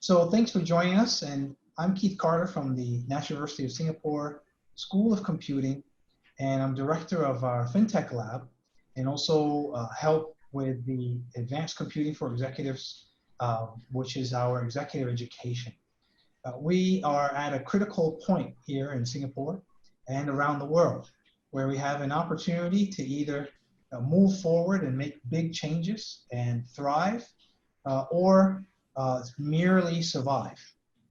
So thanks for joining us, and I'm Keith Carter from the National University of Singapore School of Computing, and I'm director of our FinTech Lab, and also help with the Advanced Computing for Executives, which is our executive education. We are at a critical point here in Singapore and around the world, where we have an opportunity to either move forward and make big changes and thrive, or merely survive.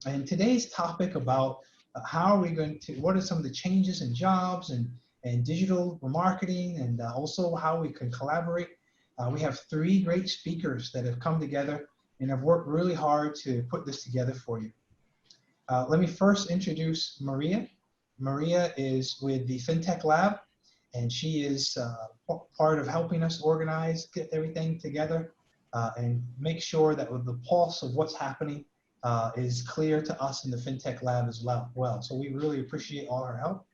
And today's topic about how are we going to, what are some of the changes in jobs and digital marketing, and also how we can collaborate. We have three great speakers that have come together and have worked really hard to put this together for you. Let me first introduce Maria. Maria is with the FinTech Lab, and she is part of helping us organize, get everything together, and make sure that with the pulse of what's happening is clear to us in the FinTech Lab as well. So we really appreciate all her help.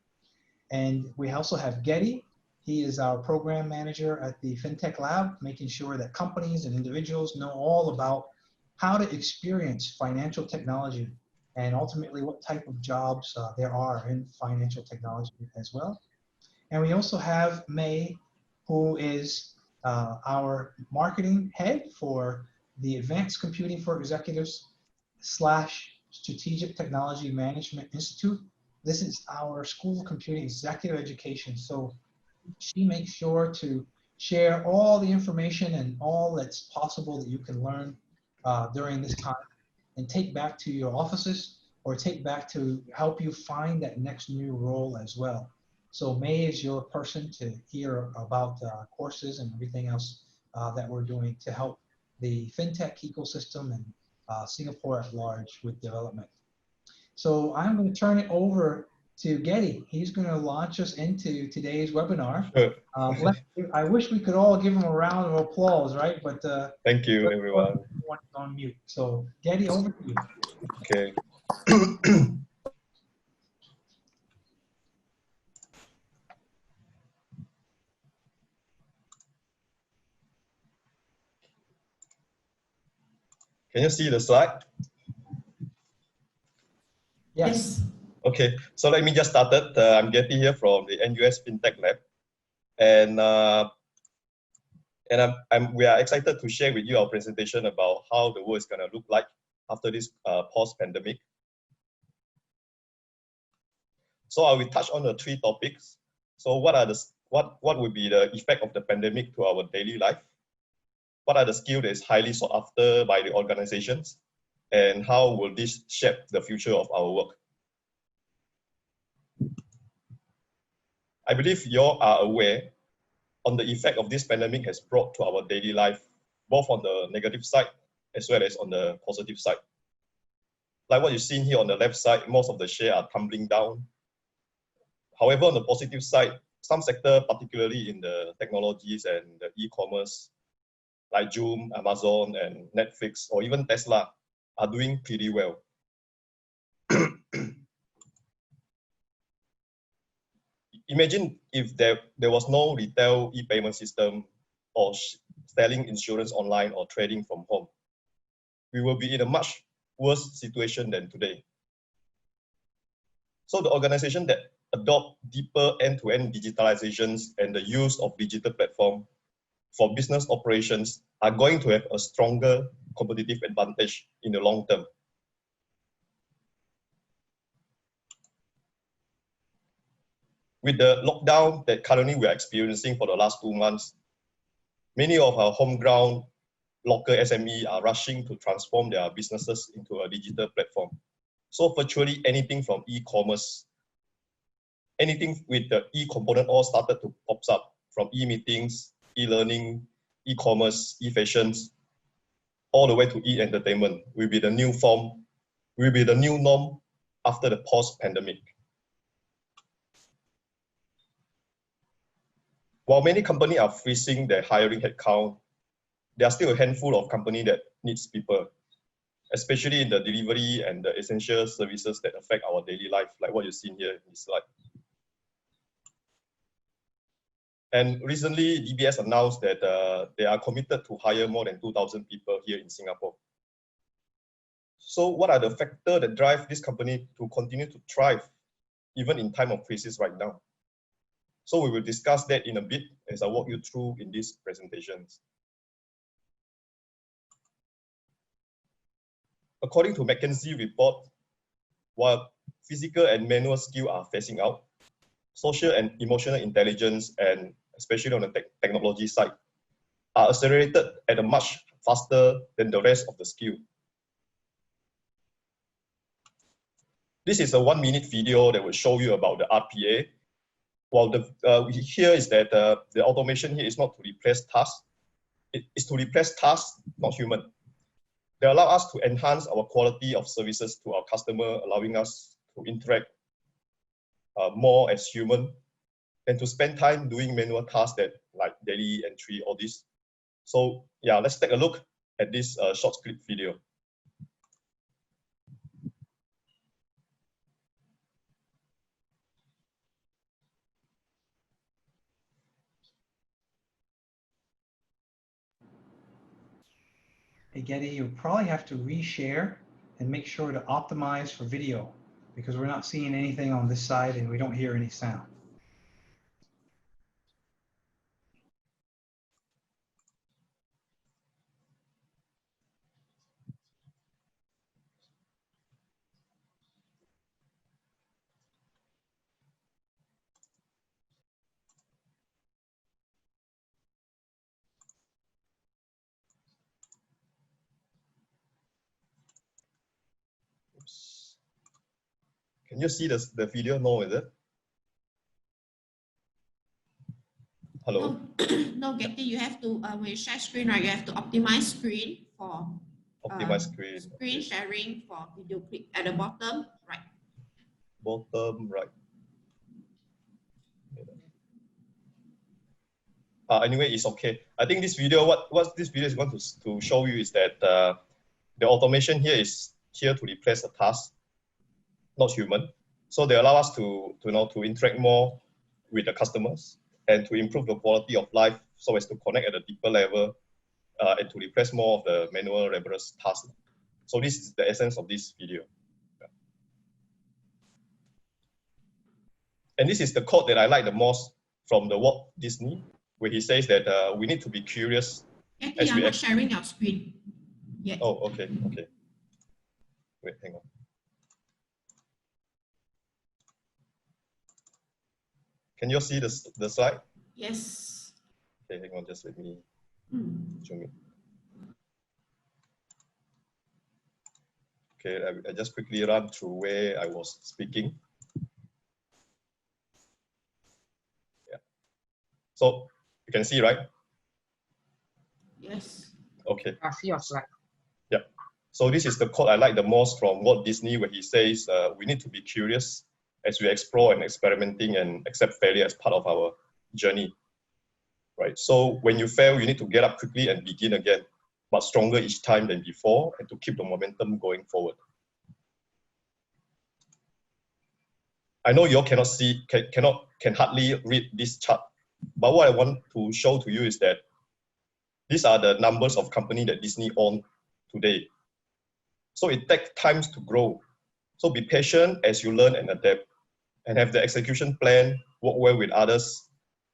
And we also have Getty. He is our program manager at the FinTech Lab, making sure that companies and individuals know all about how to experience financial technology and ultimately what type of jobs there are in financial technology as well. And we also have May, who is our marketing head for the Advanced Computing for Executives / Strategic Technology Management Institute. This is our School of Computing executive education. So she makes sure to share all the information and all that's possible that you can learn during this time, and take back to your offices or take back to help you find that next new role as well. So May is your person to hear about courses and everything else that we're doing to help the FinTech ecosystem and Singapore at large with development. So I'm going to turn it over to Getty. He's going to launch us into today's webinar. Sure. I wish we could all give him a round of applause, right? But thank you, everyone. Everyone's on mute. So Getty, over to you. Okay. Can you see the slide? Yes. Okay, so let me just start it. I'm Getty here from the NUS FinTech Lab, and we are excited to share with you our presentation about how the world is going to look like after this post-pandemic. So I will touch on the three topics. So what would be the effect of the pandemic to our daily life? What are the skills that is highly sought after by the organizations? And how will this shape the future of our work? I believe you all are aware on the effect of this pandemic has brought to our daily life, both on the negative side as well as on the positive side. Like what you've seen here on the left side, most of the shares are tumbling down. However, on the positive side, some sector, particularly in the technologies and the e-commerce, like Zoom, Amazon, and Netflix, or even Tesla, are doing pretty well. Imagine if there was no retail e-payment system or selling insurance online or trading from home. We will be in a much worse situation than today. So the organization that adopt deeper end-to-end digitalizations and the use of digital platform for business operations are going to have a stronger competitive advantage in the long term. With the lockdown that currently we are experiencing for the last 2 months, many of our homegrown local SME are rushing to transform their businesses into a digital platform. So virtually anything from e-commerce, anything with the e-component all started to pop up, from e-meetings, e-learning, e-commerce, e-fashions, all the way to e-entertainment will be the new form, will be the new norm after the post-pandemic. While many companies are freezing their hiring headcount, there are still a handful of companies that needs people, especially in the delivery and the essential services that affect our daily life, like what you've seen here in this slide. And recently, DBS announced that they are committed to hire more than 2,000 people here in Singapore. So what are the factors that drive this company to continue to thrive, even in time of crisis right now? So we will discuss that in a bit as I walk you through in these presentations. According to McKinsey report, while physical and manual skills are phasing out, social and emotional intelligence, and especially on the technology side, are accelerated at a much faster than the rest of the skill. This is a 1-minute video that will show you about the RPA. While here is that the automation here is not to replace tasks. It is to replace tasks, not human. They allow us to enhance our quality of services to our customer, allowing us to interact more as human and to spend time doing manual tasks that like daily entry, all this. So yeah, let's take a look at this short clip video. Hey Getty, you probably have to reshare and make sure to optimize for video because we're not seeing anything on this side and we don't hear any sound. Oops. Can you see the video? No, is it? Hello? No, Getty, you have to, when you share screen, right, you have to optimize screen for Optimize screen. Screen sharing for video clip at the bottom, right? Bottom right. Anyway, it's okay. I think this video, what this video is going to show you is that the automation here is here to replace a task, not human. So they allow us to interact more with the customers and to improve the quality of life so as to connect at a deeper level and to replace more of the manual laborious tasks. So this is the essence of this video. Yeah. And this is the quote that I like the most from the Walt Disney, where he says that we need to be curious. Getty, I'm not sharing your screen yet. Oh, okay, okay. Wait, hang on. Can you see the slide? Yes. Okay, hang on, just let me zoom in. Okay, I just quickly run through where I was speaking. Yeah. So you can see, right? Yes. Okay. I see your slide. Yeah. So this is the quote I like the most from Walt Disney, where he says, we need to be curious as we explore and experimenting and accept failure as part of our journey, right? So when you fail, you need to get up quickly and begin again, but stronger each time than before and to keep the momentum going forward. I know you all cannot see, can hardly read this chart, but what I want to show to you is that these are the numbers of companies that Disney owns today. So it takes time to grow. So be patient as you learn and adapt, and have the execution plan, work well with others,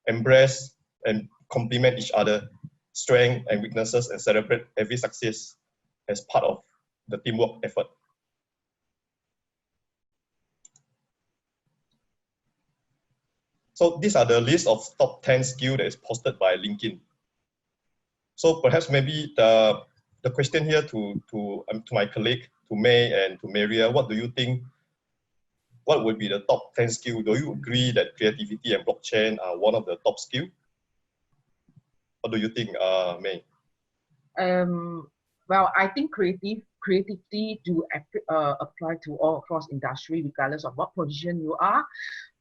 embrace and complement each other, strengths and weaknesses, and celebrate every success as part of the teamwork effort. So these are the list of top 10 skills that is posted by LinkedIn. So perhaps maybe the question here to my colleague, to May and to Maria, what do you think? What would be the top 10 skills? Do you agree that creativity and blockchain are one of the top skills? What do you think, May? Well, I think creativity do apply to all across industry, regardless of what position you are.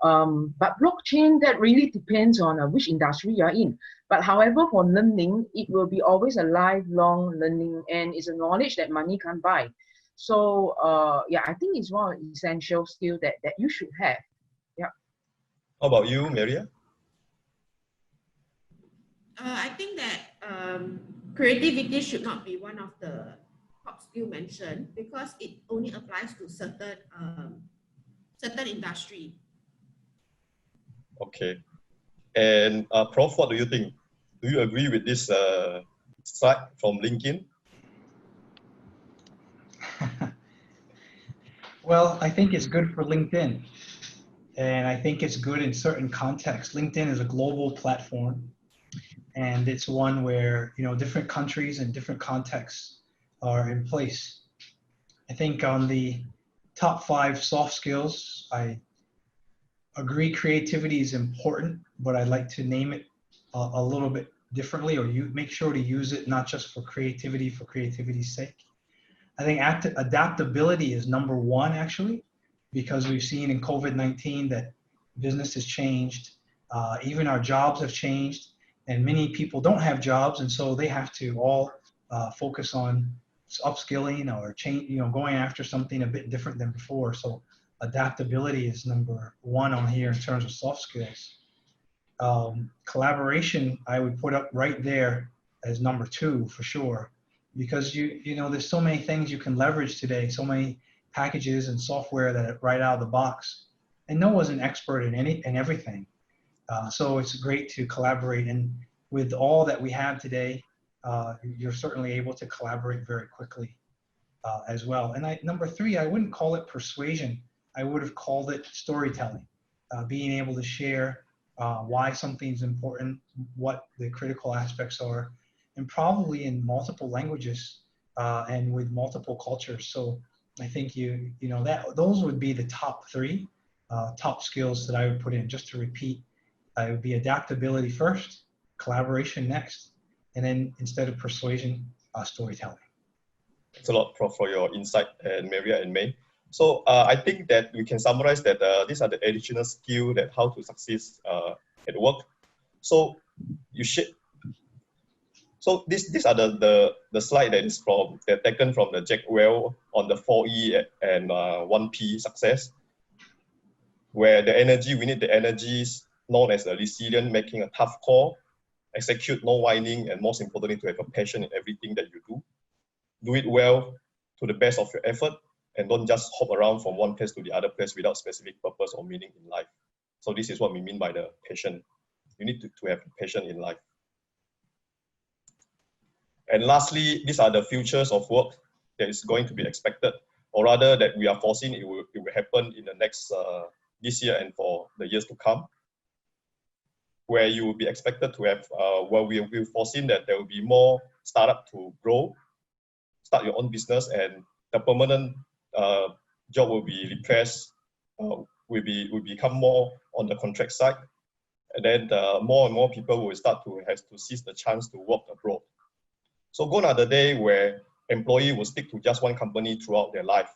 But blockchain, that really depends on which industry you're in. But however, for learning, it will be always a lifelong learning, and it's a knowledge that money can't buy. So yeah, I think it's one of the essential skills that you should have. Yeah. How about you, Maria? I think that creativity should not be one of the top soft skill mentioned because it only applies to certain certain industry. Okay. And Prof, what do you think? Do you agree with this slide from LinkedIn? Well, I think it's good for LinkedIn. And I think it's good in certain contexts. LinkedIn is a global platform, and it's one where, you know, different countries and different contexts are in place. I think on the top 5 soft skills, I agree creativity is important, but I'd like to name it a little bit differently, or you make sure to use it not just for creativity's sake. I think adaptability is number 1, actually, because we've seen in COVID-19 that business has changed, even our jobs have changed, and many people don't have jobs, and so they have to all focus on upskilling or change, you know, going after something a bit different than before. So adaptability is number 1 on here in terms of soft skills. Collaboration, I would put up right there as number 2 for sure, because you know, there's so many things you can leverage today, so many packages and software that are right out of the box, and no one's an expert in everything. So it's great to collaborate, and with all that we have today, you're certainly able to collaborate very quickly as well. And number 3, I wouldn't call it persuasion. I would have called it storytelling, being able to share why something's important, what the critical aspects are, and probably in multiple languages and with multiple cultures. So I think you know that those would be the top 3 top skills that I would put in. Just to repeat, it would be adaptability first, collaboration next, and then instead of persuasion, storytelling. Thanks a lot, Prof, for your insight, and Maria and May. So I think that we can summarize that these are the additional skills that how to succeed at work. So you should. So these are the slide that is taken from the Jack Welch on the 4E and 1P success, where the energy, we need the energies known as the resilient, making a tough call, execute, no whining, and most importantly, to have a passion in everything that you do. Do it well to the best of your effort, and don't just hop around from one place to the other place without specific purpose or meaning in life. So this is what we mean by the passion. You need to have passion in life. And lastly, these are the futures of work that is going to be expected, or rather that we are foreseeing it will happen in the next, this year and for the years to come, where you will be expected to have, well, we've foreseen that there will be more startup to grow, start your own business, and the permanent job will be replaced, will become more on the contract side. And then more and more people will start to have to seize the chance to work abroad. So gone are the day where employee will stick to just one company throughout their life.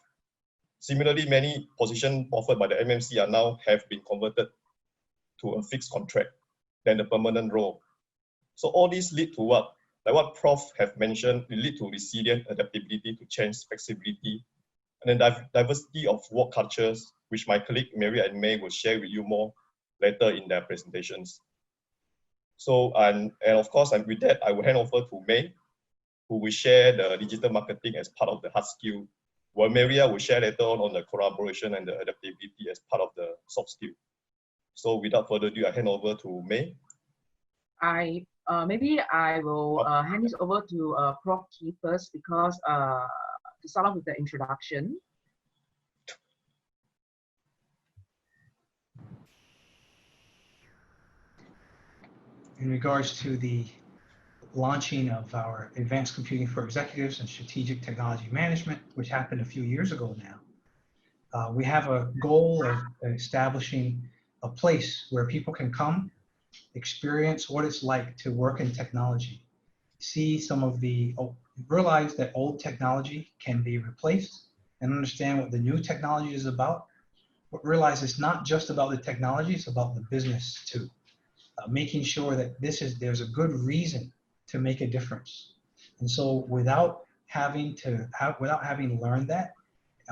Similarly, many positions offered by the MMC are now have been converted to a fixed contract, then the permanent role. So all these lead to what? Like what Prof have mentioned, it lead to resilient adaptability to change, flexibility, and then diversity of work cultures, which my colleague Mary and May will share with you more later in their presentations. So, and of course, and with that, I will hand over to May, who will share the digital marketing as part of the hard skill, while Maria will share later on the collaboration and the adaptability as part of the soft skill. So without further ado, I hand over to May. Maybe I will hand this over to Prof. Keith first, because to start off with the introduction. In regards to the launching of our Advanced Computing for Executives and Strategic Technology Management, which happened a few years ago now, we have a goal of establishing a place where people can come, experience what it's like to work in technology, see some of the, realize that old technology can be replaced, and understand what the new technology is about, but realize it's not just about the technology, it's about the business too. Making sure that there's a good reason to make a difference. And so without having learned that,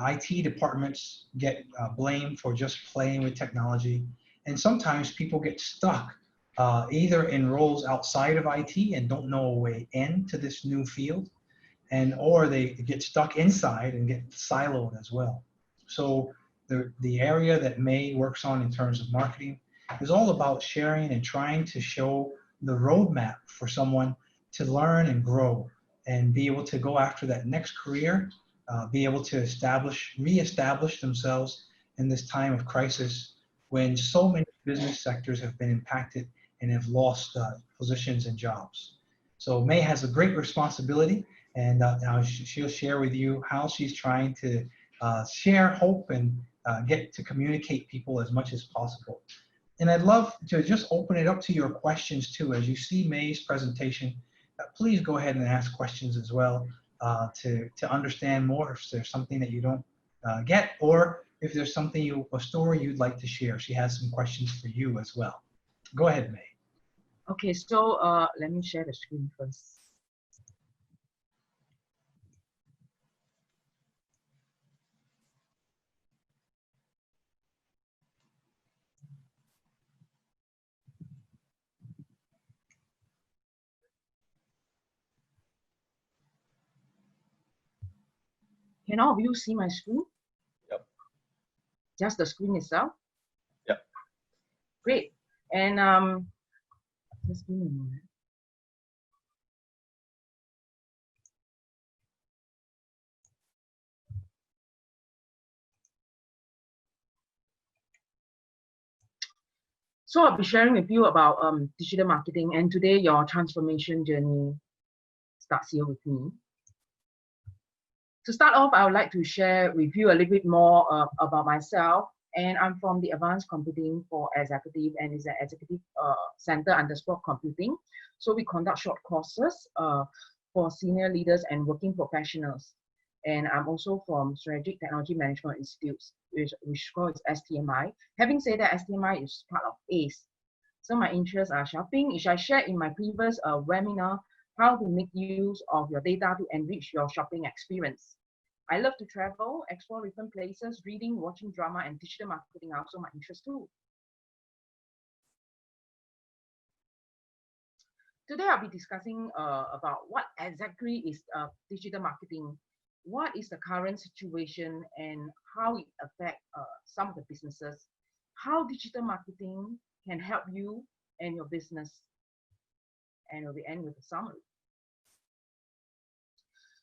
IT departments get blamed for just playing with technology. And sometimes people get stuck either in roles outside of IT and don't know a way into this new field. or they get stuck inside and get siloed as well. So the area that May works on in terms of marketing is all about sharing and trying to show the roadmap for someone to learn and grow and be able to go after that next career, be able to reestablish themselves in this time of crisis when so many business sectors have been impacted and have lost positions and jobs. So May has a great responsibility, and now she'll share with you how she's trying to share hope and get to communicate people as much as possible. And I'd love to just open it up to your questions too. As you see May's presentation, please go ahead and ask questions as well to understand more if there's something that you don't get, or if there's something a story you'd like to share. She has some questions for you as well. Go ahead, May. Okay, so let me share the screen first. Can all of you see my screen? Yep. Just the screen itself? Yep. Great. And just give me a moment. So I'll be sharing with you about digital marketing, and today your transformation journey starts here with me. To start off, I would like to share with you a little bit more about myself. And I'm from the Advanced Computing for Executive, and is an executive center _ computing. So we conduct short courses for senior leaders and working professionals. And I'm also from Strategic Technology Management Institutes, which calls STMI. Having said that, STMI is part of ACE. So my interests are shopping, which I shared in my previous webinar, how to make use of your data to enrich your shopping experience. I love to travel, explore different places, reading, watching drama, and digital marketing are also my interest too. Today I'll be discussing about what exactly is digital marketing, what is the current situation and how it affects some of the businesses, how digital marketing can help you and your business, and we'll end with a summary.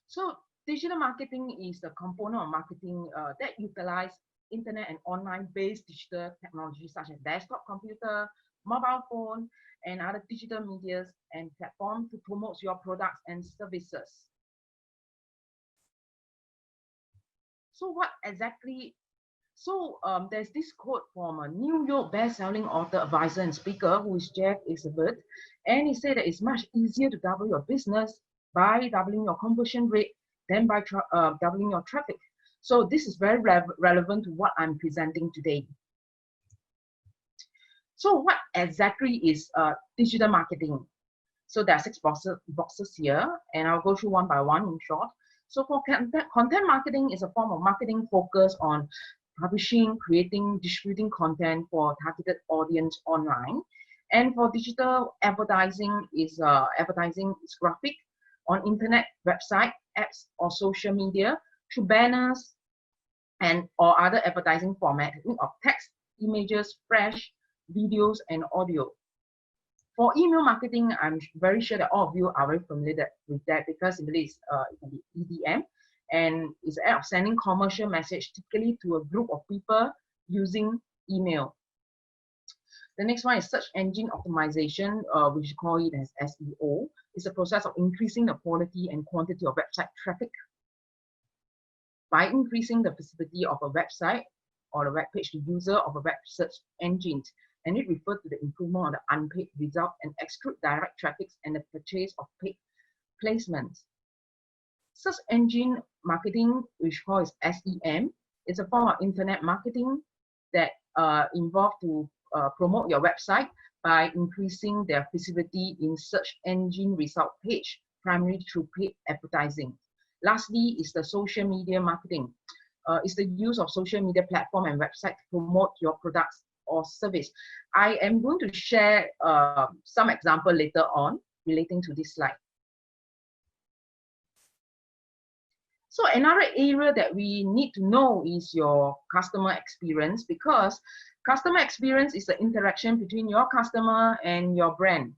So digital marketing is the component of marketing that utilize internet and online-based digital technologies such as desktop computer, mobile phone, and other digital medias and platforms to promote your products and services. So what exactly? So there's this quote from a New York best-selling author, advisor, and speaker, who is Jeff Isabert, and he said that it's much easier to double your business by doubling your conversion rate than by doubling your traffic. So this is very relevant to what I'm presenting today. So what exactly is digital marketing? So there are 6 boxes here, and I'll go through one by one in short. So for content marketing is a form of marketing focused on publishing, creating, distributing content for targeted audience online. And for digital advertising is graphic on internet, website, apps, or social media through banners and or other advertising format of text, images, flash, videos, and audio. For email marketing, I'm very sure that all of you are very familiar with that because it can be EDM, and it's an act of sending commercial message typically to a group of people using email. The next one is search engine optimization, which we call it as SEO. It's a process of increasing the quality and quantity of website traffic by increasing the visibility of a website or a web page to user of a web search engine. And it refers to the improvement of the unpaid result and exclude direct traffic and the purchase of paid placements. Search engine marketing, which calls SEM, is a form of internet marketing that involves to promote your website by increasing their visibility in search engine result page, primarily through paid advertising. Lastly is the social media marketing. It's the use of social media platform and website to promote your products or service. I am going to share some example later on relating to this slide. So another area that we need to know is your customer experience, because customer experience is the interaction between your customer and your brand.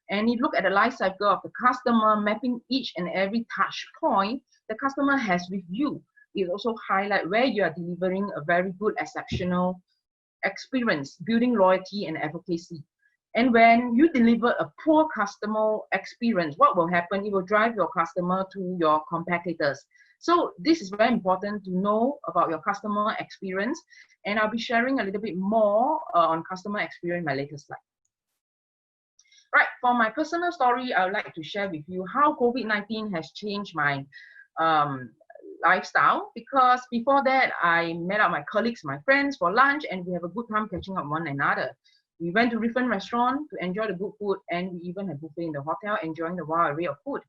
And you look at the life cycle of the customer, mapping each and every touch point the customer has with you. It also highlights where you are delivering a very good, exceptional experience, building loyalty and advocacy. And when you deliver a poor customer experience, what will happen? It will drive your customer to your competitors. So this is very important to know about your customer experience. And I'll be sharing a little bit more on customer experience in my latest slide. Right, for my personal story, I would like to share with you how COVID-19 has changed my lifestyle, because before that, I met up my colleagues, my friends for lunch, and we have a good time catching up one another. We went to different restaurants to enjoy the good food, and we even had buffet in the hotel, enjoying the wide array of food.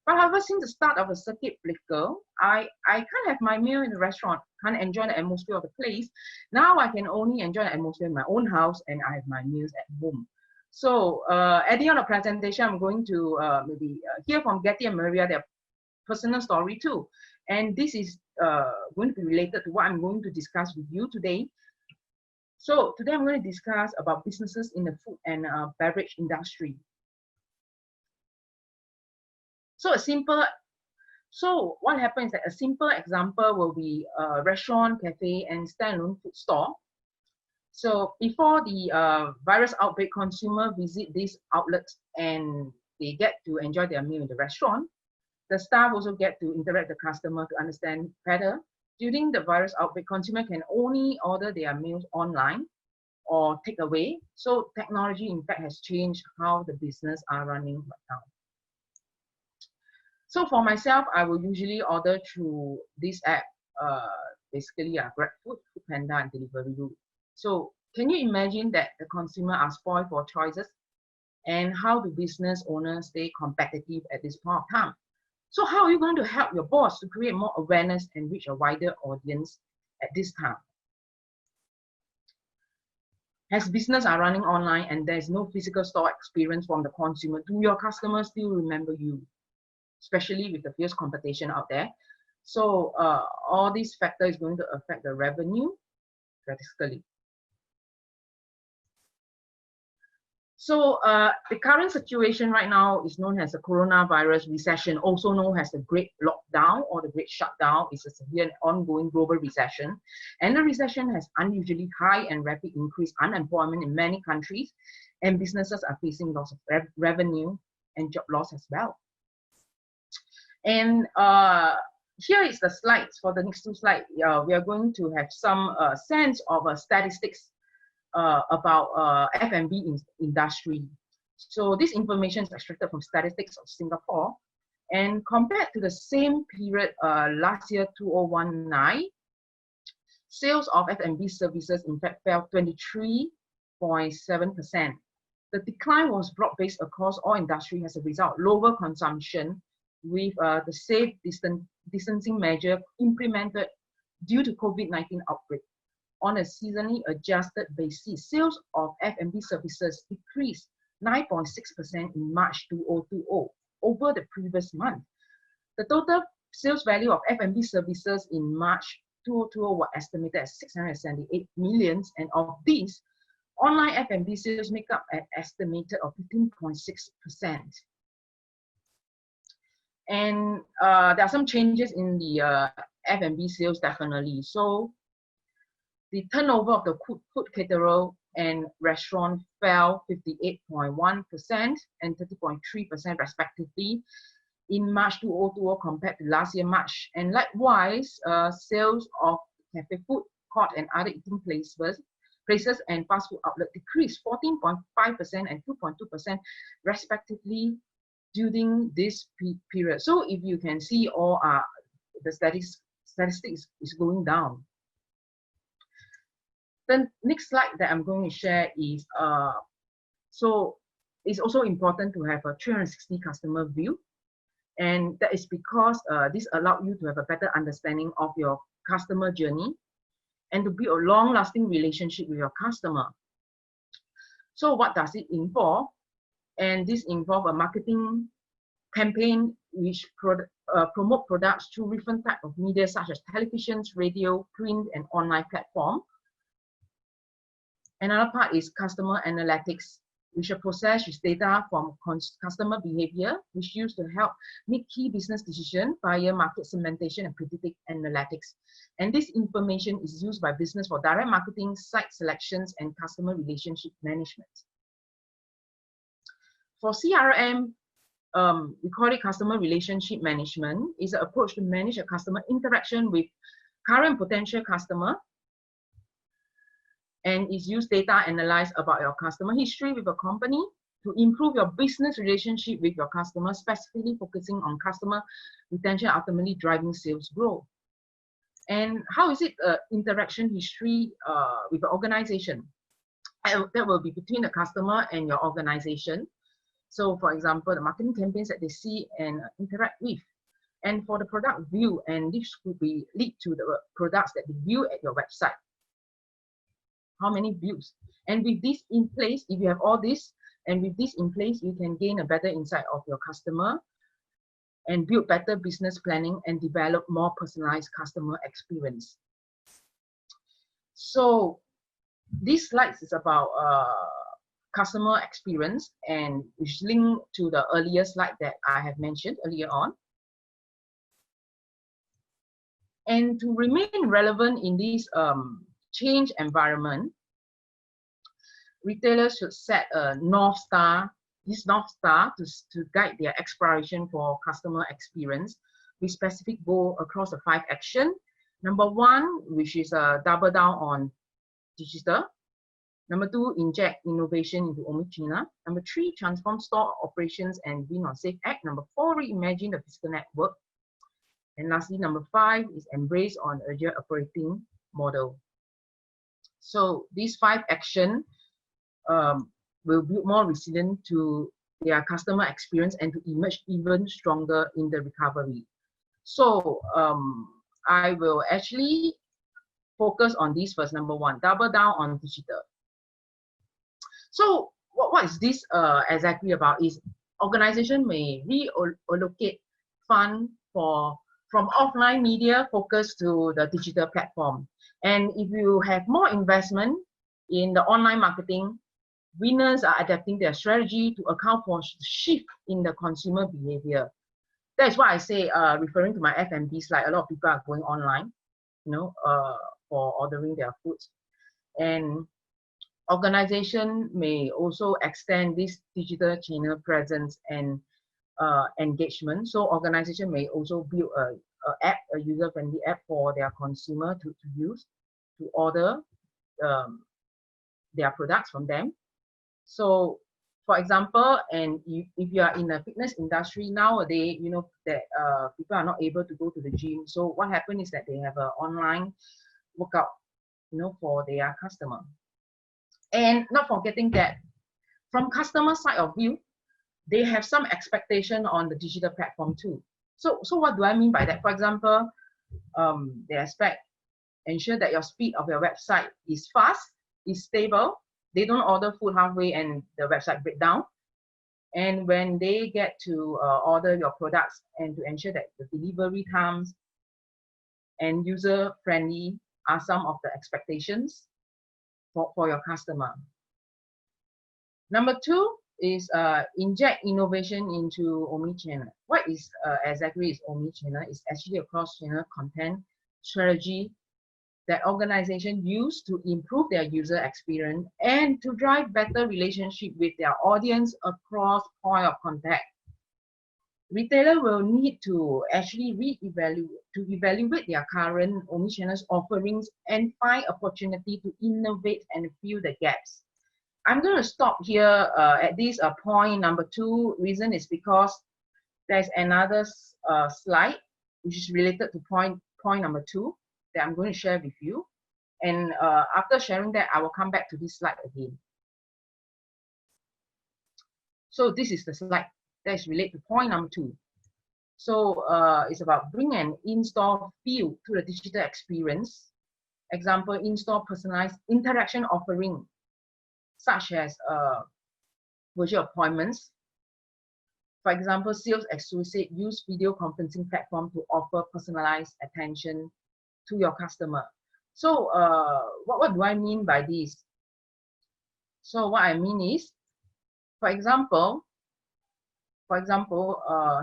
But however, since the start of the circuit breaker, I can't have my meal in the restaurant, can't enjoy the atmosphere of the place. Now I can only enjoy the atmosphere in my own house, and I have my meals at home. So at the end of the presentation, I'm going to maybe hear from Getty and Maria their personal story too. And this is going to be related to what I'm going to discuss with you today. So today I'm going to discuss about businesses in the food and beverage industry. So what happens is that a simple example will be a restaurant, cafe, and standalone food store. So before the virus outbreak, consumers visit these outlets and they get to enjoy their meal in the restaurant. The staff also get to interact with the customer to understand better. During the virus outbreak, consumers can only order their meals online or take away. So technology, in fact, has changed how the business are running right now. So for myself, I will usually order through this app, basically GrabFood, Foodpanda, and Deliveroo. So can you imagine that the consumer are spoiled for choices? And how do business owners stay competitive at this point of time? So how are you going to help your boss to create more awareness and reach a wider audience at this time? As business are running online and there's no physical store experience from the consumer, do your customers still remember you? Especially with the fierce competition out there. So all these factors is going to affect the revenue drastically. So the current situation right now is known as the coronavirus recession, also known as the Great Lockdown or the Great Shutdown. It's a severe and ongoing global recession. And the recession has unusually high and rapid increased unemployment in many countries, and businesses are facing loss of revenue and job loss as well. And here is the slides. For the next two slides, we are going to have some sense of statistics about F&B industry. So this information is extracted from statistics of Singapore, and compared to the same period last year, 2019, sales of F&B services in fact fell 23.7%. The decline was broad-based across all industry as a result of lower consumption, with the safe distancing measure implemented due to COVID-19 outbreak. On a seasonally adjusted basis, sales of F&B services decreased 9.6% in March 2020 over the previous month. The total sales value of F&B services in March 2020 were estimated at 678 million, and of these, online F&B sales make up an estimated of 15.6%. And there are some changes in the F&B sales definitely. So the turnover of the food caterer and restaurant fell 58.1% and 30.3% respectively in March 2020 compared to last year March. And likewise, sales of cafe, food court, and other eating places and fast food outlet decreased 14.5% and 2.2% respectively during this period. So if you can see, all the statistics is going down. The next slide that I'm going to share is so it's also important to have a 360 customer view, and that is because this allows you to have a better understanding of your customer journey and to build a long-lasting relationship with your customer. So what does it involve? And this involves a marketing campaign which promote products through different types of media such as televisions, radio, print, and online platform. Another part is customer analytics, which are processed with data from customer behavior, which used to help make key business decisions via market segmentation and predictive analytics. And this information is used by business for direct marketing, site selections, and customer relationship management. For CRM, we call it customer relationship management. It's an approach to manage a customer interaction with current potential customer, and is used data analyze about your customer history with a company to improve your business relationship with your customer, specifically focusing on customer retention, ultimately driving sales growth. And how is it interaction history with the organization? That will be between the customer and your organization. So for example, the marketing campaigns that they see and interact with. And for the product view, and this could be lead to the products that they view at your website. How many views? And with this in place, if you have all this, and with this in place, you can gain a better insight of your customer and build better business planning and develop more personalized customer experience. So this slide is about customer experience, and which link to the earlier slide that I have mentioned earlier on. And to remain relevant in this change environment, retailers should set a North Star, to guide their exploration for customer experience with specific goal across the 5 actions. Number 1, which is double down on digital. Number 2, inject innovation into omnichannel. Number 3, transform store operations and win on Safe Act. Number 4, reimagine the physical network. And lastly, number 5 is embrace on agile operating model. So these 5 actions will be more resilient to their customer experience and to emerge even stronger in the recovery. So I will actually focus on this first. Number 1, double down on digital. So what is this exactly about? Is organization may reallocate fund from offline media focus to the digital platform. And if you have more investment in the online marketing, winners are adapting their strategy to account for shift in the consumer behavior. That's why I say, referring to my F&B slide, a lot of people are going online, for ordering their foods. And organization may also extend this digital channel presence and engagement. So organization may also build a user-friendly app for their consumer to use, to order their products from them. So for example, and if you are in the fitness industry nowadays, that people are not able to go to the gym. So what happens is that they have an online workout, for their customer. And not forgetting that from customer side of view, they have some expectation on the digital platform too. So what do I mean by that? For example, they expect, ensure that your speed of your website is fast, is stable. They don't order food halfway and the website break down. And when they get to order your products, and to ensure that the delivery times and user friendly are some of the expectations for your customer. Number 2 is inject innovation into omnichannel. What is exactly is omnichannel? It's actually a cross-channel content strategy that organizations use to improve their user experience and to drive better relationship with their audience across point of contact. Retailer will need to actually evaluate their current omnichannel offerings and find opportunity to innovate and fill the gaps. I'm going to stop here at this point number 2. Reason is because there's another slide which is related to point number 2 that I'm going to share with you. And after sharing that, I will come back to this slide again. So this is the slide that is related to point number 2. So it's about bring an in-store feel to the digital experience. Example, in-store personalized interaction offering, such as virtual appointments, For example, sales associate use video conferencing platform to offer personalized attention to your customer. So what do I mean by this? So what I mean is, for example,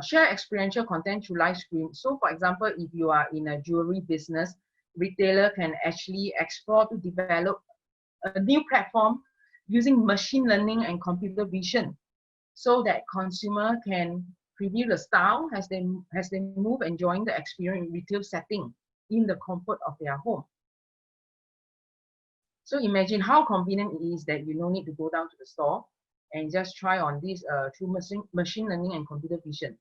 share experiential content through live stream. So for example, if you are in a jewelry business, retailer can actually explore to develop a new platform using machine learning and computer vision, so that consumer can preview the style as they move, enjoying the experience in retail setting in the comfort of their home. So imagine how convenient it is that you don't need to go down to the store and just try on this through machine learning and computer vision.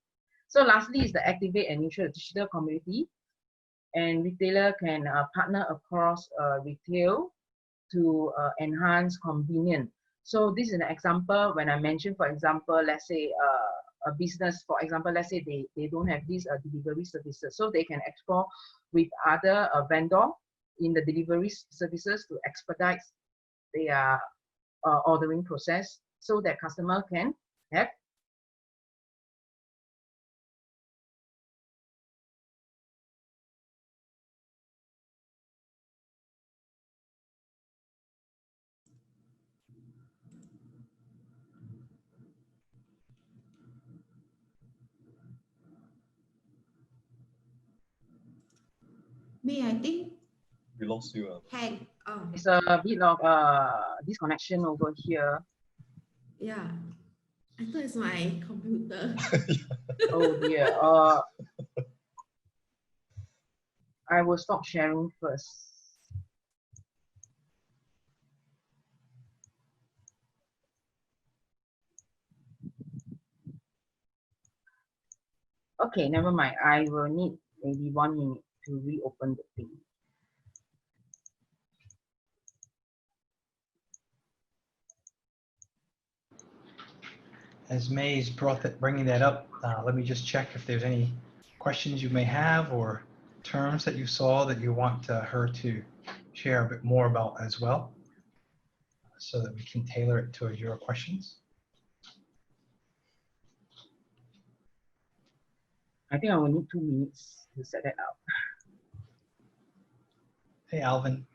So lastly is the activate and nurture the digital community, and retailer can partner across retail to enhance convenience. So this is an example when I mentioned, for example, let's say a business, for example, let's say they don't have these delivery services, so they can explore with other vendor in the delivery services to expedite their ordering process, so that customer can have May, I think We lost you. hang. Oh, it's a bit of disconnection over here. yeah. I thought it's my computer. Oh dear. I will stop sharing first. Okay, never mind. I will need maybe 1 minute to reopen the thing. As May is bringing that up, let me just check if there's any questions you may have or terms that you saw that you want her to share a bit more about as well, so that we can tailor it to your questions. I think I will need 2 minutes to set that up. Hey, Alvin.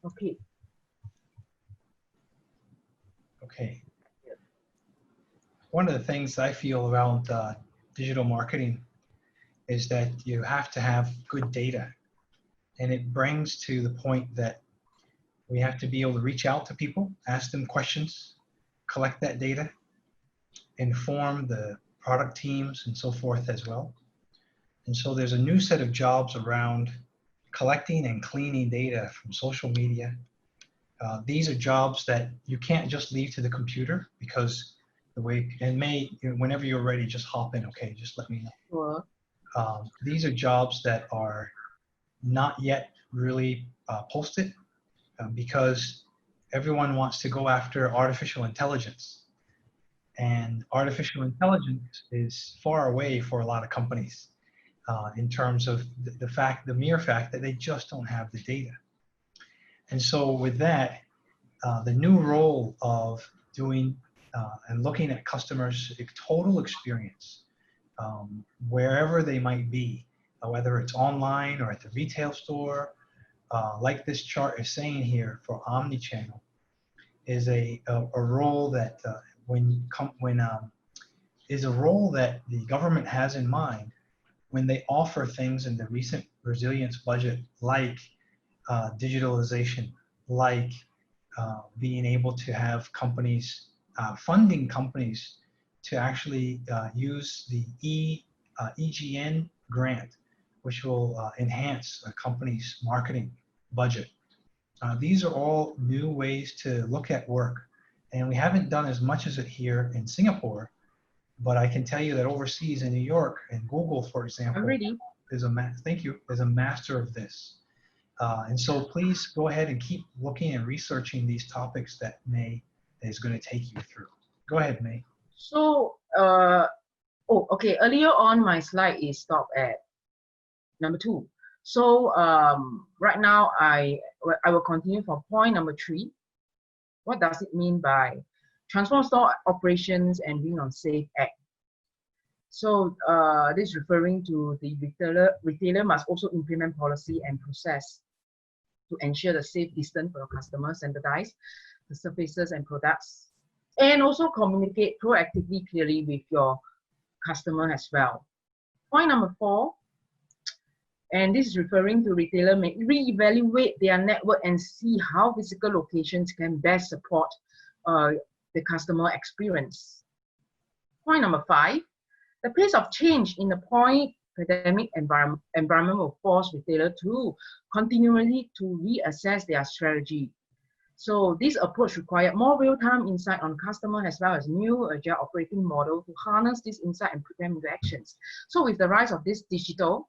Okay. Okay. One of the things I feel around digital marketing is that you have to have good data. And it brings to the point that we have to be able to reach out to people, ask them questions, collect that data, inform the product teams and so forth as well. And so there's a new set of jobs around collecting and cleaning data from social media. These are jobs that you can't just leave to the computer, because the way, and May, whenever you're ready, just hop in, okay? Just let me know. Sure. These are jobs that are not yet really posted because everyone wants to go after artificial intelligence. And artificial intelligence is far away for a lot of companies in terms of the mere fact that they just don't have the data. And so with that, the new role of doing and looking at customers' total experience, wherever they might be, whether it's online or at the retail store, like this chart is saying here for omnichannel, is a role that is a role that the government has in mind when they offer things in the recent resilience budget, like digitalization, like being able to have companies, funding companies to actually use the EGN grant, which will enhance a company's marketing budget. These are all new ways to look at work. And we haven't done as much as it here in Singapore, but I can tell you that overseas in New York, and Google, for example, is a master of this. And so please go ahead and keep looking and researching these topics that May is going to take you through. Go ahead, May. So, okay, earlier on my slide is stopped at number 2. So right now, I will continue for point number 3. What does it mean by transform store operations and being on Safe Act? So this is referring to the retailer must also implement policy and process to ensure the safe distance for your customers, standardize the surfaces and products, and also communicate proactively clearly with your customer as well. Point number 4, and this is referring to retailer may reevaluate their network and see how physical locations can best support the customer experience. Point number 5, the pace of change in the post-pandemic environment will force retailers to continually to reassess their strategy. So this approach requires more real-time insight on customer as well as new agile operating model to harness this insight and put them into actions. So with the rise of this digital,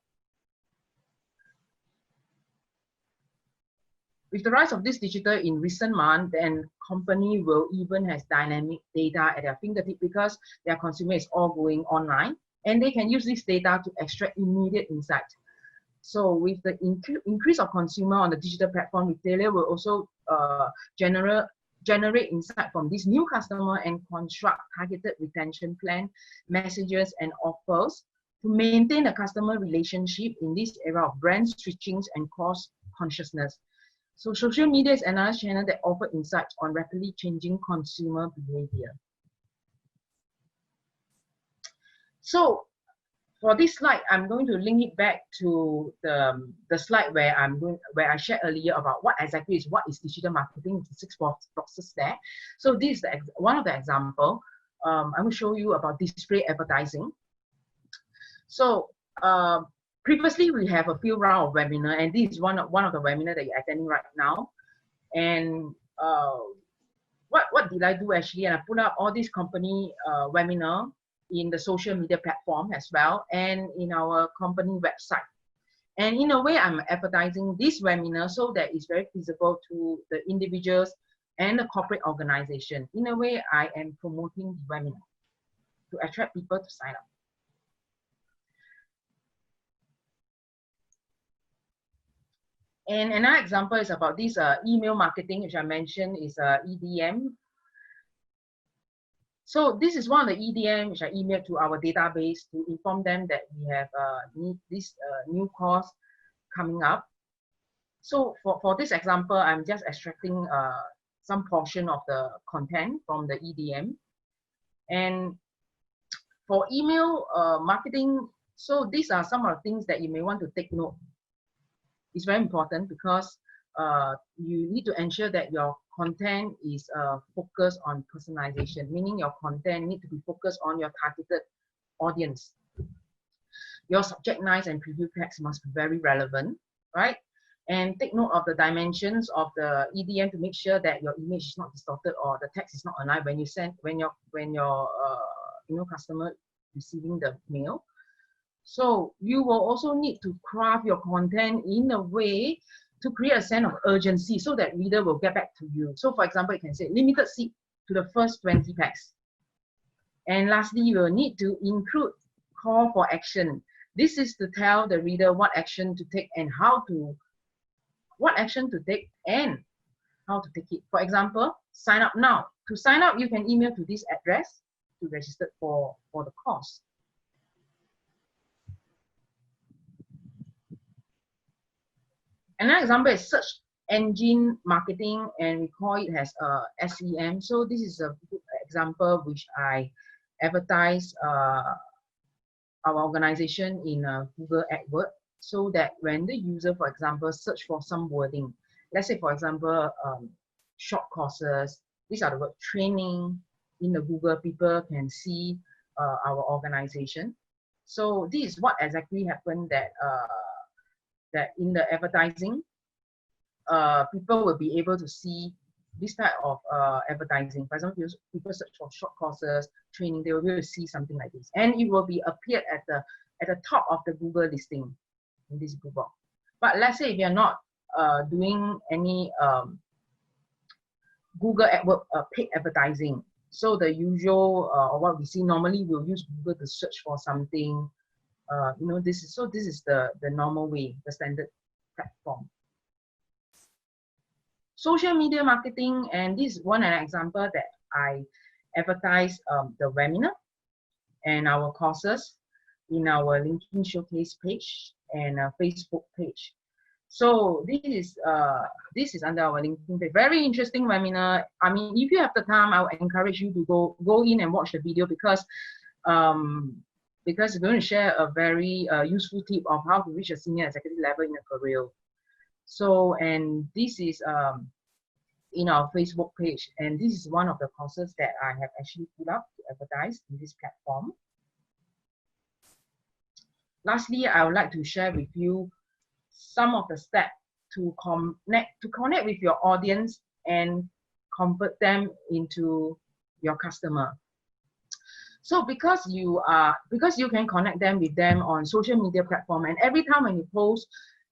in recent months, then company will even have dynamic data at their fingertips because their consumer is all going online, and they can use this data to extract immediate insight. So with the increase of consumer on the digital platform, retailer will also generate insight from this new customer and construct targeted retention plan, messages and offers to maintain the customer relationship in this era of brand switchings and cost consciousness. So social media is another channel that offers insights on rapidly changing consumer behavior. So for this slide, I'm going to link it back to the slide where I shared earlier about what is digital marketing, the 6 boxes there. So this is one of the example. I will show you about display advertising. So previously, we have a few rounds of webinar, and this is one of the webinar that you're attending right now. And what did I do actually? And I put up all these company webinar in the social media platform as well, and in our company website. And in a way, I'm advertising this webinar so that it's very visible to the individuals and the corporate organization. In a way, I am promoting the webinar to attract people to sign up. And another example is about this email marketing, which I mentioned is EDM. So this is one of the EDM which I emailed to our database to inform them that we have this new course coming up. So for this example, I'm just extracting some portion of the content from the EDM. And for email marketing, so these are some of the things that you may want to take note. It's very important because you need to ensure that your content is focused on personalization, meaning your content need to be focused on your targeted audience. Your subject lines and preview text must be very relevant, right? And take note of the dimensions of the EDM to make sure that your image is not distorted or the text is not aligned when your customer receiving the mail. So you will also need to craft your content in a way to create a sense of urgency so that reader will get back to you. So for example, you can say limited seat to the first 20 packs. And lastly, you will need to include call for action. This is to tell the reader what action to take and how to take it. For example, sign up now. To sign up, you can email to this address to register for the course. Another example is search engine marketing, and we call it as SEM. So this is a good example which I advertise our organization in Google AdWords, so that when the user, for example, search for some wording, let's say for example, short courses, these are the word training in the Google, people can see our organization. So this is what exactly happened, that that in the advertising, people will be able to see this type of advertising. For example, people search for short courses, training, they will be able to see something like this. And it will be appeared at the top of the Google listing in this Google. But let's say if you're not doing any Google AdWords paid advertising, so the usual or what we see normally, we'll use Google to search for something this is the normal way, the standard platform. Social media marketing, and this is an example that I advertise the webinar and our courses in our LinkedIn Showcase page and Facebook page. So this is under our LinkedIn page. Very interesting webinar. I mean, if you have the time, I would encourage you to go in and watch the video because it's going to share a very useful tip of how to reach a senior executive level in a career. So, and this is in our Facebook page, and this is one of the courses that I have actually put up to advertise in this platform. Lastly, I would like to share with you some of the steps to connect with your audience and convert them into your customer. So because you can connect them with them on social media platform, and every time when you post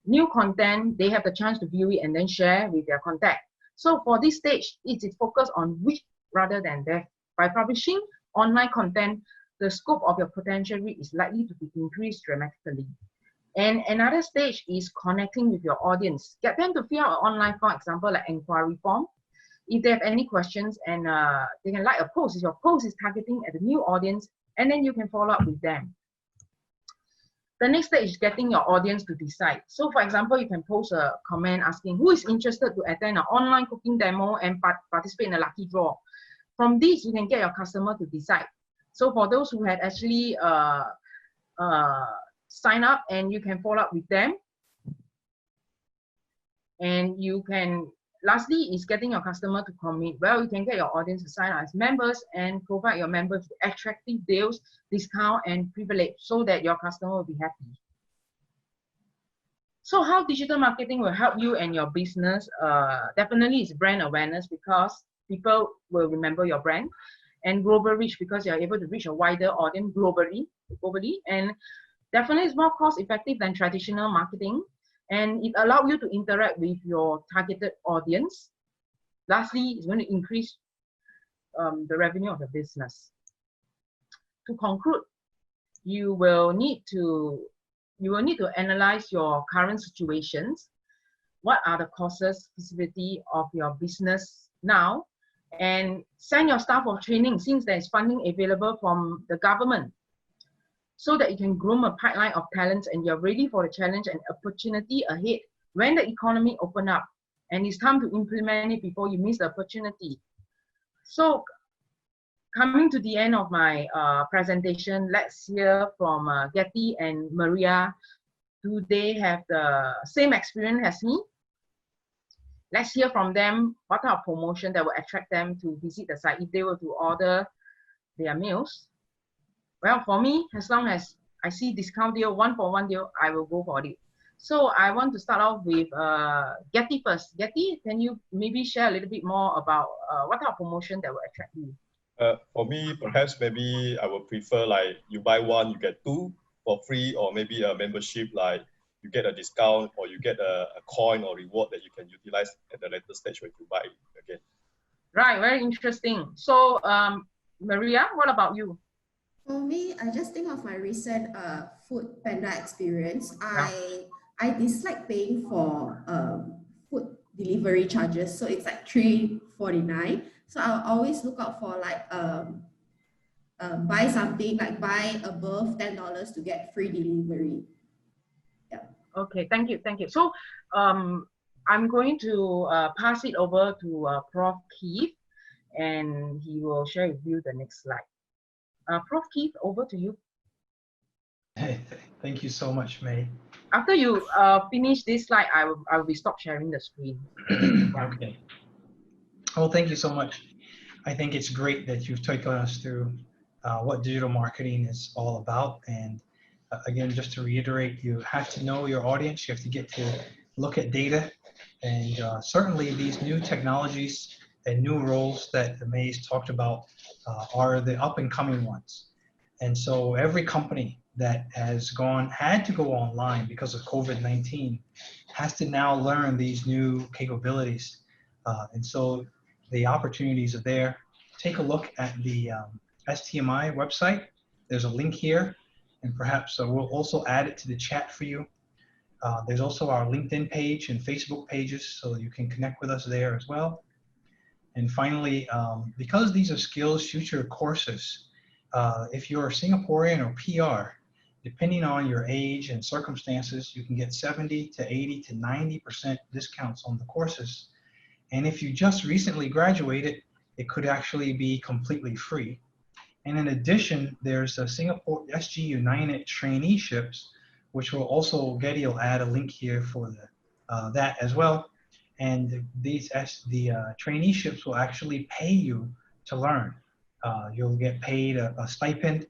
new content, they have the chance to view it and then share with their contact. So for this stage, it is focused on which rather than depth. By publishing online content, the scope of your potential reach is likely to be increased dramatically. And another stage is connecting with your audience. Get them to fill out an online, for example, like inquiry form. If they have any questions, and they can like a post. If your post is targeting at a new audience, and then you can follow up with them. The next stage is getting your audience to decide. So for example, you can post a comment asking who is interested to attend an online cooking demo and participate in a lucky draw. From this, you can get your customer to decide. So for those who had actually sign up, and you can follow up with them. And you can, lastly, is getting your customer to commit. Well, you can get your audience to sign up as members and provide your members with attractive deals, discount, and privilege so that your customer will be happy. So how digital marketing will help you and your business? Definitely is brand awareness, because people will remember your brand, and global reach, because you're able to reach a wider audience globally, and definitely it's more cost effective than traditional marketing. And it allows you to interact with your targeted audience. Lastly, it's going to increase the revenue of the business. To conclude, you will need to analyze your current situations. What are the causes, feasibility of your business now, and send your staff for training since there is funding available from the government, so that you can groom a pipeline of talents and you're ready for the challenge and opportunity ahead when the economy open up. And it's time to implement it before you miss the opportunity. So coming to the end of my presentation, let's hear from Getty and Maria. Do they have the same experience as me? Let's hear from them what type of promotion that will attract them to visit the site if they were to order their meals. Well, for me, as long as I see discount deal, 1-for-1 deal, I will go for it. So I want to start off with Getty first. Getty, can you maybe share a little bit more about what type of promotion that will attract you? For me, perhaps maybe I would prefer like you buy one, you get two for free, or maybe a membership, like you get a discount or you get a coin or reward that you can utilize at the later stage when you buy it again. Right, very interesting. So Maria, what about you? For me, I just think of my recent Food Panda experience. I dislike paying for food delivery charges, so it's like $3.49. So I'll always look out for like buy something, like buy above $10 to get free delivery. Yeah. Okay, thank you. So I'm going to pass it over to Prof. Keith, and he will share with you the next slide. Prof. Keith, over to you. Hey, thank you so much, May. After you finish this slide, I will be stop sharing the screen. Okay. Well, thank you so much. I think it's great that you've taken us through what digital marketing is all about. And again, just to reiterate, you have to know your audience. You have to get to look at data. And certainly these new technologies and new roles that May's talked about are the up and coming ones. And so every company that has had to go online because of COVID-19 has to now learn these new capabilities. And so the opportunities are there. Take a look at the STMI website. There's a link here. and perhaps we'll also add it to the chat for you. There's also our LinkedIn page and Facebook pages, so you can connect with us there as well. And finally, because these are skills future courses, if you're a Singaporean or PR, depending on your age and circumstances, you can get 70 to 80 to 90% discounts on the courses. And if you just recently graduated, it could actually be completely free. And in addition, there's a Singapore SG United traineeships, which will also, Getty will add a link here for that as well. And the traineeships will actually pay you to learn. You'll get paid a stipend,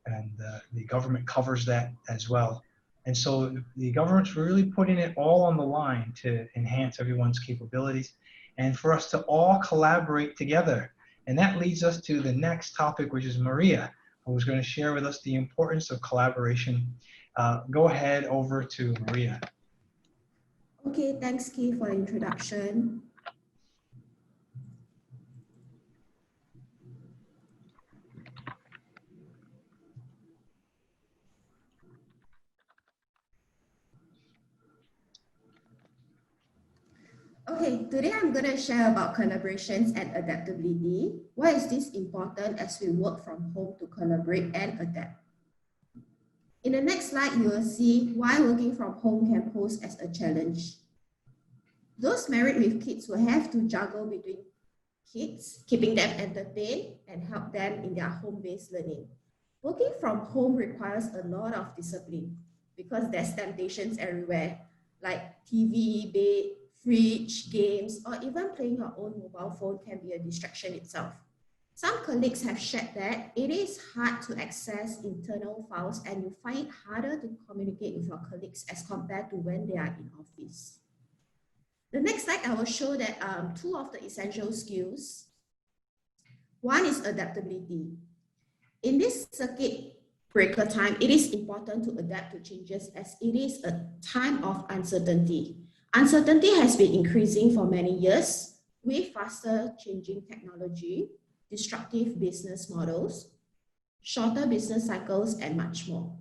and the government covers that as well. And so the government's really putting it all on the line to enhance everyone's capabilities and for us to all collaborate together. And that leads us to the next topic, which is Maria, who's going to share with us the importance of collaboration. Go ahead over to Maria. Okay, thanks, Keith, for the introduction. Okay, today I'm going to share about collaborations and adaptability. Why is this important as we work from home to collaborate and adapt? In the next slide, you will see why working from home can pose as a challenge. Those married with kids will have to juggle between kids, keeping them entertained and help them in their home-based learning. Working from home requires a lot of discipline because there's temptations everywhere, like TV, bed, fridge, games, or even playing your own mobile phone can be a distraction itself. Some colleagues have shared that it is hard to access internal files and you find it harder to communicate with your colleagues as compared to when they are in office. The next slide, I will show that two of the essential skills. One is adaptability. In this circuit breaker time, it is important to adapt to changes as it is a time of uncertainty. Uncertainty has been increasing for many years with faster changing technology, disruptive business models, shorter business cycles, and much more.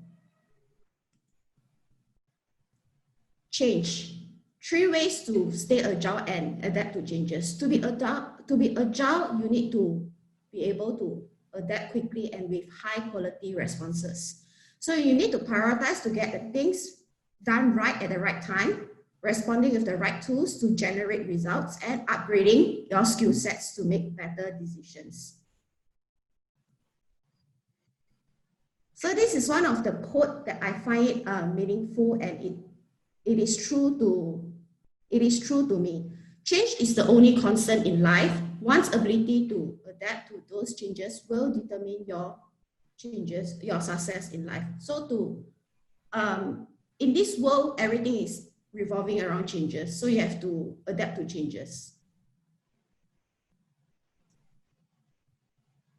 Change. 3 ways to stay agile and adapt to changes. To be agile, you need to be able to adapt quickly and with high quality responses. So you need to prioritize to get the things done right at the right time, responding with the right tools to generate results, and upgrading your skill sets to make better decisions. So this is one of the quotes that I find it meaningful, and it is true to me. Change is the only constant in life. One's ability to adapt to those changes will determine your success in life. So in this world, everything is revolving around changes. So you have to adapt to changes.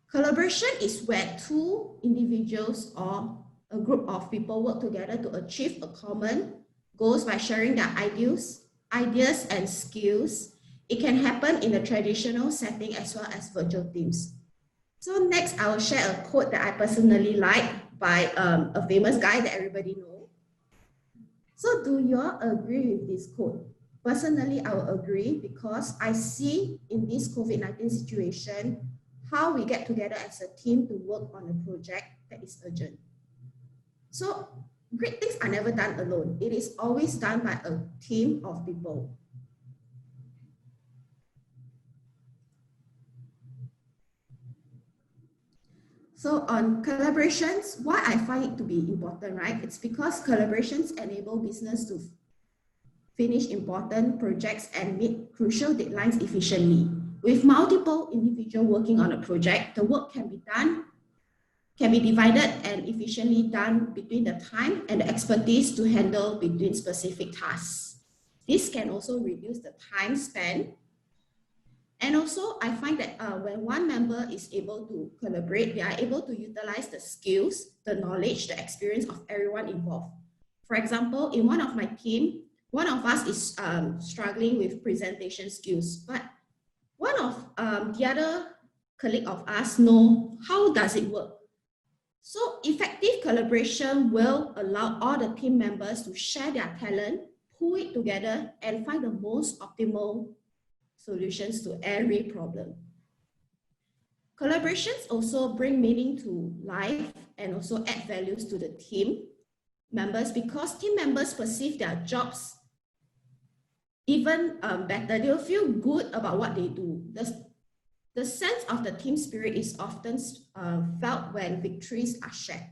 Collaboration is where two individuals or a group of people work together to achieve a common goals by sharing their ideas and skills. It can happen in a traditional setting as well as virtual teams. So next, I will share a quote that I personally like by a famous guy that everybody knows. So do you all agree with this quote? Personally, I will agree because I see in this COVID-19 situation how we get together as a team to work on a project that is urgent. So great things are never done alone. It is always done by a team of people. So on collaborations, why I find it to be important, right? It's because collaborations enable business to finish important projects and meet crucial deadlines efficiently. With multiple individuals working on a project, the work can be divided and efficiently done between the time and the expertise to handle between specific tasks. This can also reduce the time spent. And also, I find that when one member is able to collaborate, they are able to utilize the skills, the knowledge, the experience of everyone involved. For example, in one of my team, one of us is struggling with presentation skills, but one of the other colleague of us know how does it work. So effective collaboration will allow all the team members to share their talent, pull it together, and find the most optimal solutions to every problem. Collaborations also bring meaning to life and also add values to the team members, because team members perceive their jobs even better. They'll feel good about what they do. The sense of the team spirit is often felt when victories are shared.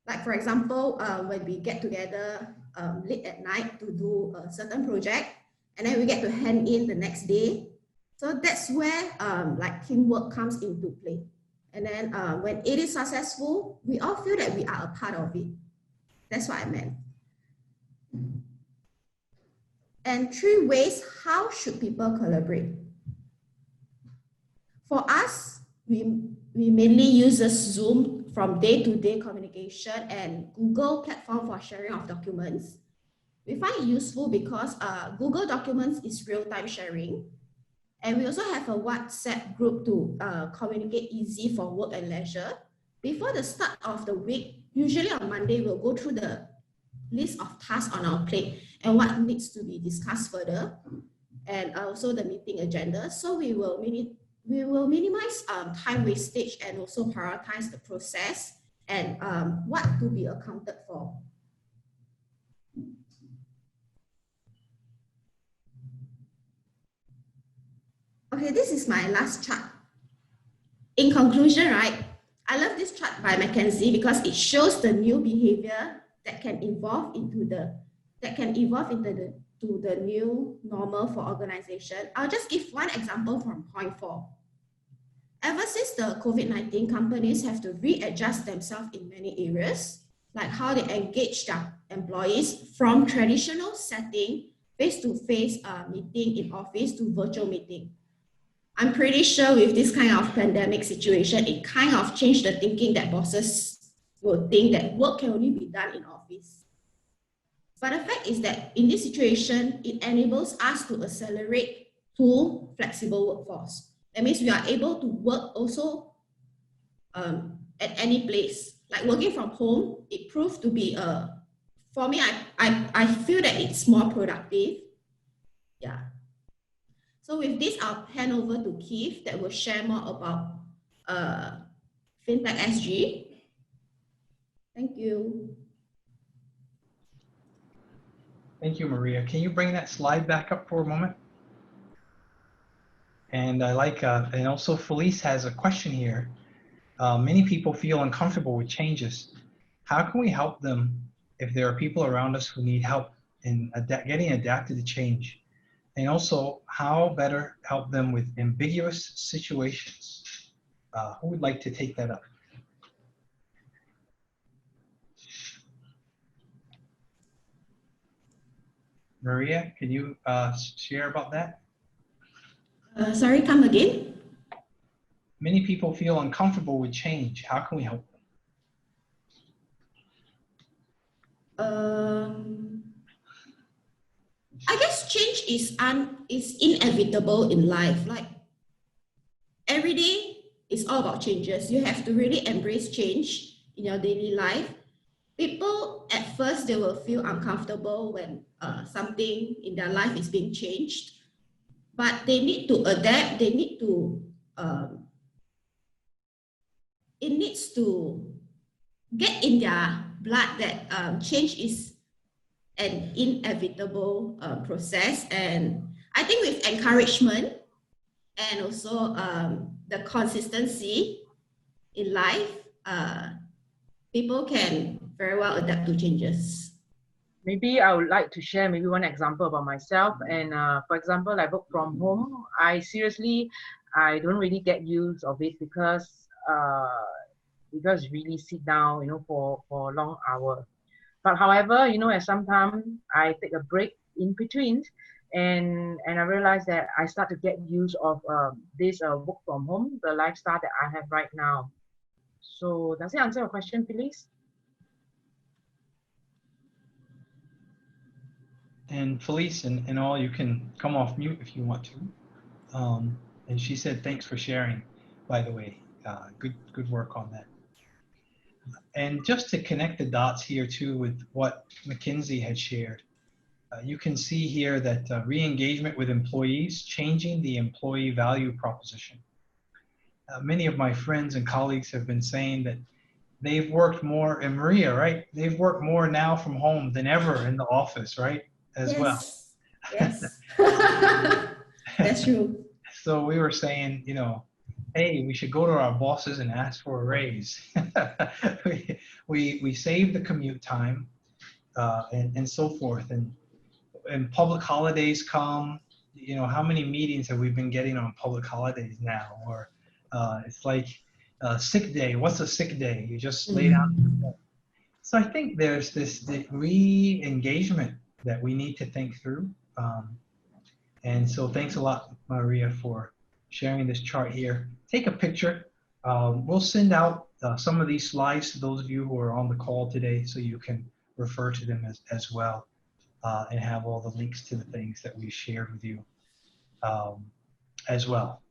Like for example, when we get together late at night to do a certain project, and then we get to hand in the next day. So that's where like teamwork comes into play. And then when it is successful, we all feel that we are a part of it. That's what I meant. And 3 ways, how should people collaborate? For us, we mainly use Zoom from day-to-day communication and Google platform for sharing of documents. We find it useful because Google Documents is real-time sharing. And we also have a WhatsApp group to communicate easy for work and leisure. Before the start of the week, usually on Monday, we'll go through the list of tasks on our plate and what needs to be discussed further, and also the meeting agenda. So we will minimize time wastage and also prioritize the process and what to be accounted for. Okay, this is my last chart. In conclusion, right, I love this chart by Mackenzie because it shows the new behavior that can evolve into the new normal for organization. I'll just give one example from point 4. Ever since the COVID-19, companies have to readjust themselves in many areas, like how they engage their employees from traditional setting, face-to-face meeting in office to virtual meeting. I'm pretty sure with this kind of pandemic situation, it kind of changed the thinking that bosses will think that work can only be done in office. But the fact is that in this situation, it enables us to accelerate to flexible workforce. That means we are able to work also at any place. Like working from home, it proved to be for me, I feel that it's more productive. Yeah. So with this, I'll hand over to Keith that will share more about FinTech SG. Thank you. Thank you, Maria. Can you bring that slide back up for a moment? And I like, and also Felice has a question here. Many people feel uncomfortable with changes. How can we help them if there are people around us who need help in getting adapted to change? And also, how better help them with ambiguous situations? Who would like to take that up? Maria, can you share about that? Sorry, come again? Many people feel uncomfortable with change. How can we help them? I guess change is inevitable in life. Like every day is all about changes. You have to really embrace change in your daily life. People at first, they will feel uncomfortable when something in their life is being changed, but they need to adapt. They need to, it needs to get in their blood that change is an inevitable process. And I think with encouragement and also the consistency in life, people can very well adapt to changes. Maybe I would like to share maybe one example about myself. And for example, I work from home. I don't really get used of it because really sit down, for long hours. But however, at some time I take a break in between, and I realize that I start to get used of this work from home, the lifestyle that I have right now. So does it answer your question, please? And Felice and all, you can come off mute if you want to. And she said, thanks for sharing, by the way. Good work on that. And just to connect the dots here too with what McKinsey had shared, you can see here that re-engagement with employees, changing the employee value proposition. Many of my friends and colleagues have been saying that they've worked more, and Maria, right? They've worked more now from home than ever in the office, right? As well. Yes. That's true. So we were saying, you know, hey, we should go to our bosses and ask for a raise. we save the commute time and so forth. And public holidays come, you know, how many meetings have we been getting on public holidays now? Or it's like sick day. What's a sick day? You just lay down. So I think there's this re-engagement that we need to think through. And so thanks a lot, Maria, for sharing this chart here. Take a picture. We'll send out some of these slides to those of you who are on the call today so you can refer to them as well and have all the links to the things that we shared with you as well.